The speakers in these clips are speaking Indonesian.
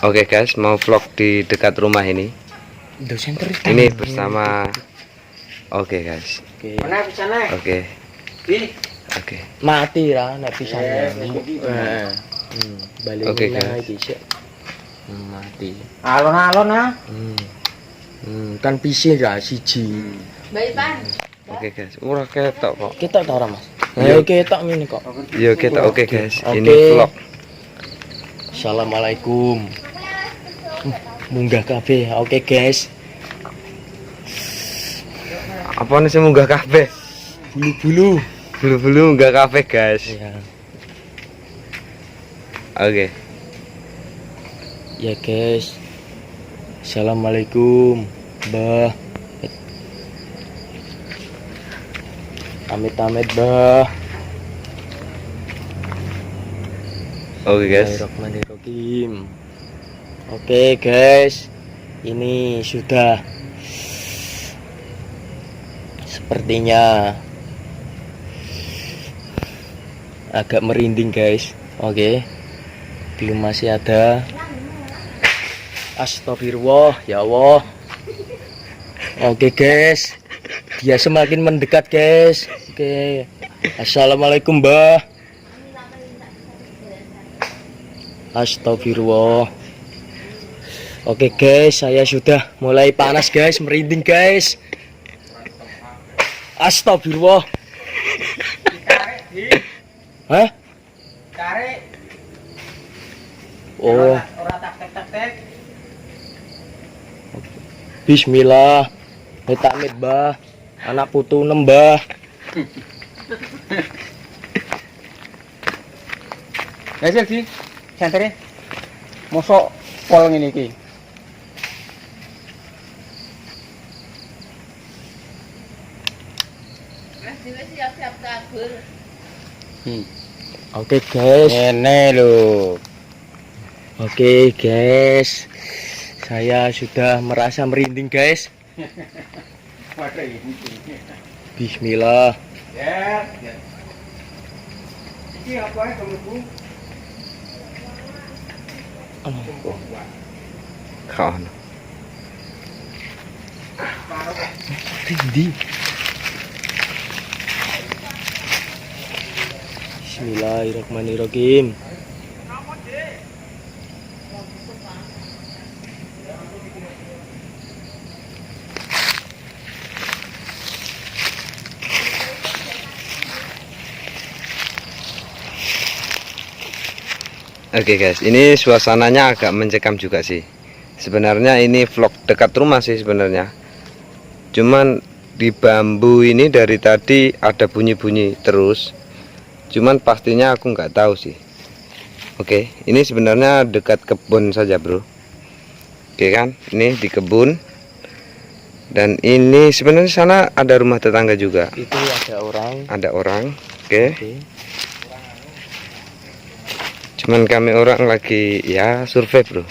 Oke guys, mau vlog di dekat rumah ini. Ini bersama. Oke guys. Mana pisane? Oke. Di. Oke. Mati lah nek pisane. Balik Oke, meneh guys. iki sik. Mati. Alon-alon ah. Kan pisih ra siji. Baik, Pan. Oke guys. Ora ketok kok. Ketok ta ora, Mas? Iya. Ayo ketok ngene kok. Yo kita oke guys. Oke. Ini vlog. Assalamualaikum. Munggah kabeh. Oke, guys. Apa nih sih munggah kafe? Bulu-bulu. Bulu-bulu munggah kafe guys. Ya. Oke. Ya, guys. Assalamualaikum, Mbah. Amit-amit, Mbah. Oke guys. Bismillahirrahmanirrahim. Oke guys, ini sudah sepertinya agak merinding guys. Oke, belum masih ada. Astagfirullah ya Allah. Oke guys, dia semakin mendekat guys. Oke, assalamualaikum Mbah. Astagfirullah. Oke guys, saya sudah mulai panas guys, merinding guys. Astagfirullah. Hah? Tarik. Oh, Ora tak. bismillah. Amit Mbah. Anak putu nembah. Hasil di sentere. Mosok pol ngene iki. Siap-siap kabur. Oke guys. Ngene lho. Oke guys. Saya sudah merasa merinding guys. Waduh ini. Bismillah. Ya. Iki apa ya kamu? Kawan. Merinding. Bismillahirrahmanirrahim. Oke guys, ini suasananya agak mencekam juga sih. Sebenarnya ini vlog dekat rumah sih sebenarnya. Cuman di bambu ini dari tadi ada bunyi-bunyi terus. Cuman pastinya aku nggak tahu sih. Oke, ini sebenarnya dekat kebun saja bro. Oke kan, ini di kebun. Dan ini sebenarnya sana ada rumah tetangga juga. Itu ada orang. Ada orang. Oke. Oke. Cuman kami orang lagi ya survei bro.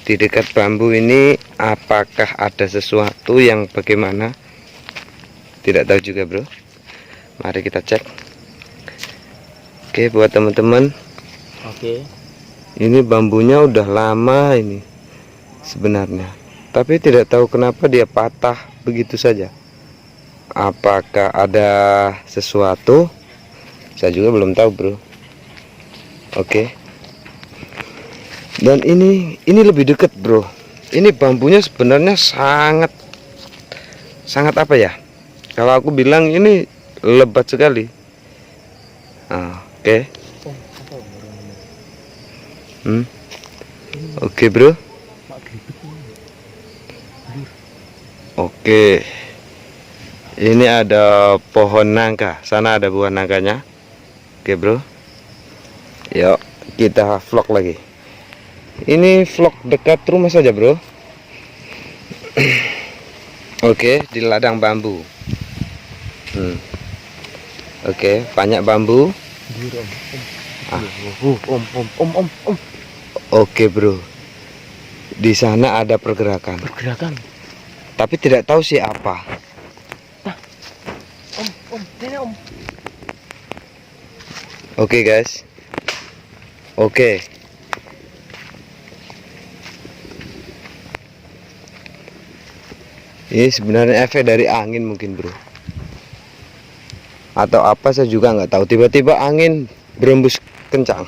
Di dekat bambu ini apakah ada sesuatu yang bagaimana? Tidak tahu juga bro. Mari kita cek. Oke buat teman-teman. Oke. Ini bambunya udah lama ini sebenarnya. Tapi tidak tahu kenapa dia patah begitu saja. Apakah ada sesuatu? Saya juga belum tahu bro. Oke. Dan ini lebih dekat bro. Ini bambunya sebenarnya sangat apa ya? Kalau aku bilang ini lebat sekali. Oke. Oke bro. Oke. Ini ada pohon nangka. Sana ada buah nangkanya. Oke bro. Yuk kita vlog lagi. Ini vlog dekat rumah saja bro. Oke, di ladang bambu. Oke, banyak bambu. Om. Oke bro. Di sana ada pergerakan. Tapi tidak tahu sih apa. Om. Oke guys. Oke. Ini sebenarnya efek dari angin mungkin bro, atau apa saya juga nggak tahu. Tiba-tiba angin berembus kencang.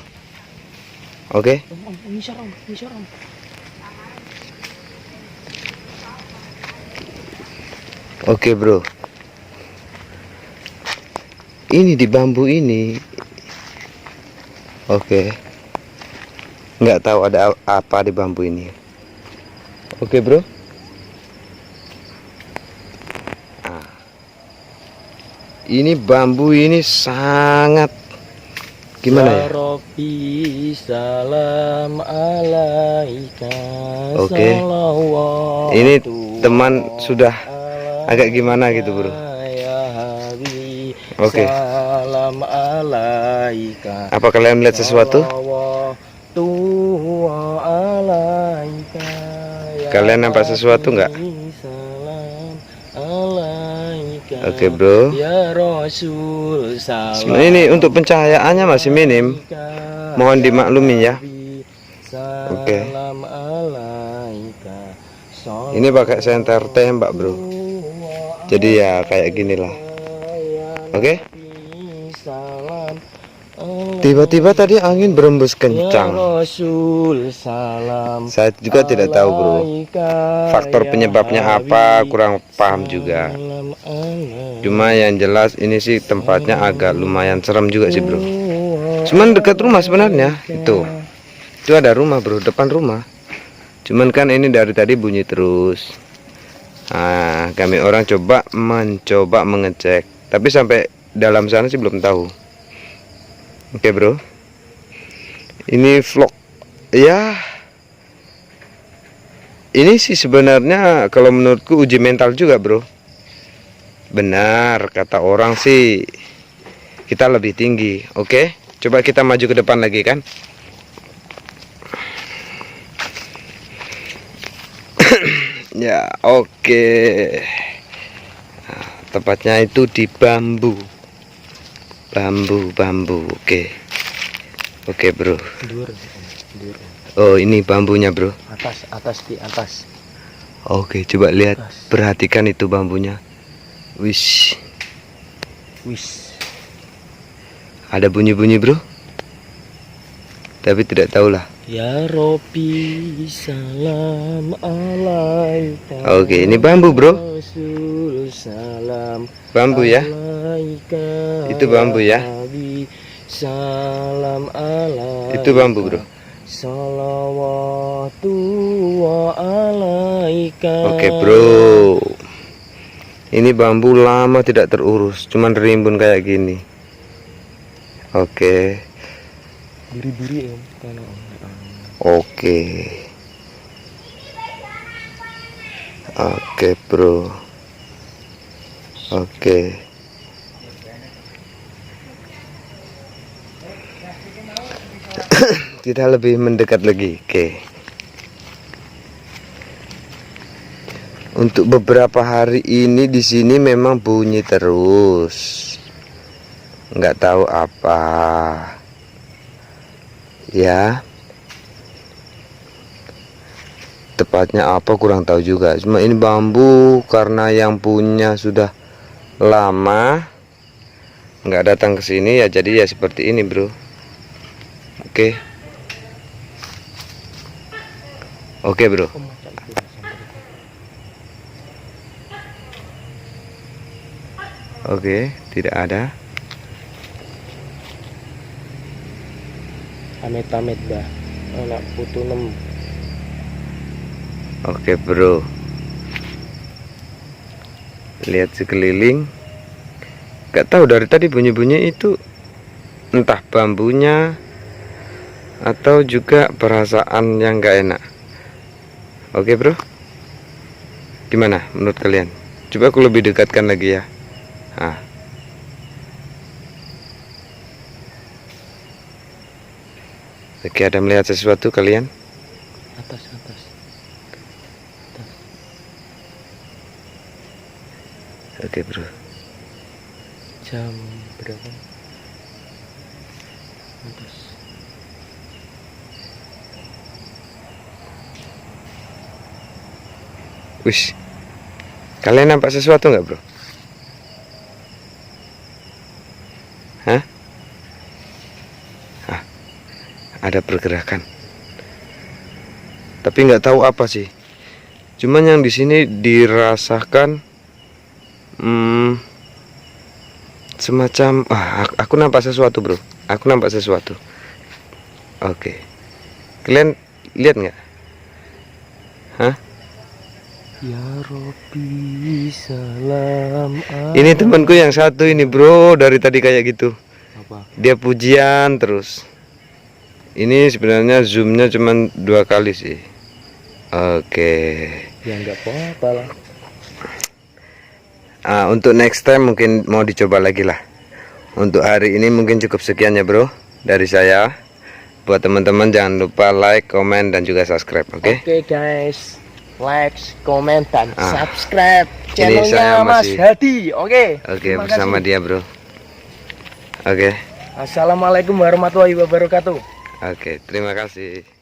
Oke. Ini serem, ini serem. Oke bro, ini di bambu ini. Oke, nggak tahu ada apa di bambu ini. Oke bro. Nah, ini bambu ini sangat gimana ya? Rabbi salam alaika. Oke. salawatu Ini teman sudah agak gimana gitu bro. ya Habib, Oke. salam alaika. Apa kalian melihat sesuatu? Salawatu alaika, ya Kalian nampak sesuatu nggak? Habib, salam alaika. Oke bro. Ya Rasul salam. Sebenarnya ini untuk pencahayaannya masih minim. Mohon dimaklumi ya. Oke. Salam alaika. Ini pakai senter tembak bro. Jadi ya kayak ginilah. Oke. Tiba-tiba tadi angin berembus kencang. Rasul salam. Saya juga tidak tahu bro. Faktor penyebabnya apa kurang paham juga. Cuma yang jelas ini sih tempatnya agak lumayan serem juga sih bro. Cuman dekat rumah sebenarnya. Itu ada rumah bro, depan rumah. Cuman kan ini dari tadi bunyi terus. Nah, kami orang mencoba mengecek, tapi sampai dalam sana sih belum tahu. Oke bro, ini vlog ya. Ini sih sebenarnya kalau menurutku uji mental juga bro. Benar kata orang sih kita lebih tinggi. Oke, coba kita maju ke depan lagi kan. Ya oke. Nah, tempatnya itu di bambu. Bambu. Oke bro. Dur. Oh ini bambunya bro. Di atas. Oke coba lihat, perhatikan itu bambunya. Wis, ada bunyi-bunyi bro, tapi tidak tahu lah. Ya Rabbi salam alaika. Oke ini bambu bro. Rasul salam Bambu ya. alaika. Itu bambu ya. Habib, salam alaika. Itu bambu bro. Salawatu alaika. Oke bro, ini bambu lama tidak terurus, cuman rimbun kayak gini. Oke. Biri-biri ya. Oke bro. Oke. Kita lebih mendekat lagi. Oke. Untuk beberapa hari ini di sini memang bunyi terus. Nggak tahu apa. Ya. Tepatnya apa kurang tahu juga. Cuma ini bambu karena yang punya sudah lama nggak datang ke sini ya, jadi ya seperti ini bro. Oke bro. Oke, tidak ada. Amit-amit bah. Anak putu 6. Oke bro, lihat sekeliling. Gak tahu dari tadi bunyi-bunyi itu entah bambunya atau juga perasaan yang gak enak. Oke bro, gimana menurut kalian? Coba aku lebih dekatkan lagi ya. Nah. Oke, ada melihat sesuatu kalian? Atas. Oke bro. Jam berapa? Atas. Wish. Kalian nampak sesuatu nggak, bro? Hah? Ah, ada pergerakan. Tapi nggak tahu apa sih. Cuman yang di sini dirasakan semacam aku nampak sesuatu, bro. Aku nampak sesuatu. Oke. Kalian lihat nggak? Hah? Ya Robbi salam. Ini temanku yang satu ini, bro, dari tadi kayak gitu. Apa? Dia pujian terus. Ini sebenarnya zoomnya cuma 2 kali sih. Oke. Ya nggak apa-apa lah. Untuk next time mungkin mau dicoba lagi lah. Untuk hari ini mungkin cukup sekian ya, bro, dari saya. Buat teman-teman jangan lupa like, komen, dan juga subscribe. Oke? Oke guys, like, comment, dan Ah. subscribe Ini saya channelnya Mas masih- Hadi. Oke. Oke, Terima bersama kasih. dia, bro. Oke. Assalamualaikum warahmatullahi wabarakatuh. Oke, terima kasih.